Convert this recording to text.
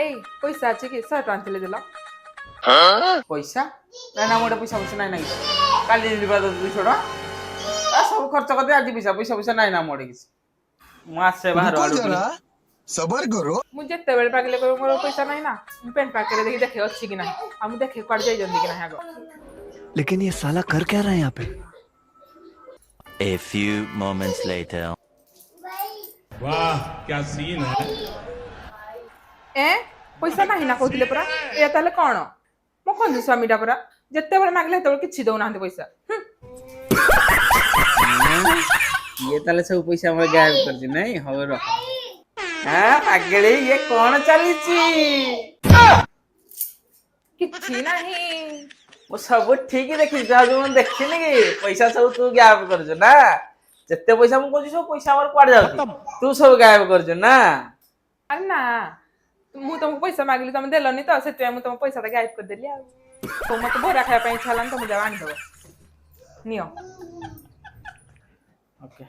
ଏଇ ପଇସା ଅଛି କି 100 ଟଙ୍କା ଥିଲେ ଦେଲ ପଇସା ନାଇଁ ନା ମୋର ପଇସା ପଇସା ନାଇଁ ନାଇଁ କାଲି ଯିବା 200 ଟଙ୍କା ସବୁ ଖର୍ଚ୍ଚ କରିଦେ ଆଜି ପଇସା ପଇସା ପଇସା ନାଇଁ ନା ମୋର କିଛି ମୁଁ ଆସେ ବାହାରୁ रुको ଆଡୁ ଟିକେ जरा सबर करो। ମୁଁ ଯେତେବେଳେ ପାଗଲେ କହିବ ମୋର ପଇସା ନାହିଁ ନା ମୁଁ ପେଣ୍ଟ ପାକେରେ ଦେଖି ଦେଖେ ଅଛି କି ନାହିଁ ଆଉ ମୁଁ ଦେଖେ କୁଆଡେ ଯାଇଛନ୍ତି କି ନାହିଁ ଆଗ लेकिन ये साला कर क्या रहा है यहाँ पे? A few moments later. वाह क्या सीन है। ଏ ପଇସା ନାହିଁ ନା କହୁଥିଲେ ପରା ଏ ତାହେଲେ କଣ ମୋ କଞ୍ଜୁ ସ୍ୱାମୀଟା ପରା ଯେତେବେଳେ ମାଗିଲେ ସେତେବେଳେ କିଛି ଦଉନାହାନ୍ତି ପଇସା ଇଏ ତାହେଲେ ସବୁ ପଇସା ଆମର ଗାୟବ କରିଛି ନାଇଁ ହଉ ରହ ପାଗେଳି ଇଏ କଣ ଚାଲିଛି କିଛି ନାହିଁ ମୁଁ ସବୁ ଠିକ ଦେଖିଛି ଯାହା ଯୋଉ ମୁଁ ଦେଖିନି କି ପଇସା ସବୁ ତୁ ଗାୟବ କରୁଛୁ ନା ଯେତେ ପଇସା ମୁଁ କହୁଛି ସବୁ ପଇସା ଆମର କୁଆଡେ ଯାଉଛି ତୁ ସବୁ ଗାୟବ କରୁଛୁ ନା ଆରେ ନା ମୁଁ ତମକୁ ପଇସା ମାଗିଲି ତମେ ଦେଲନି ତ ସେଥିପାଇଁ ମୁଁ ତମ ପଇସାଟା ଗାୟବ କରିଦେଲି ଆଉ ତ ମତେ ବରା ଖାଇବା ପାଇଁ ଇଚ୍ଛା ହେଲାନି ତମେ ଯାଅ ଆଣିଦବ ନିଅ ଓକେ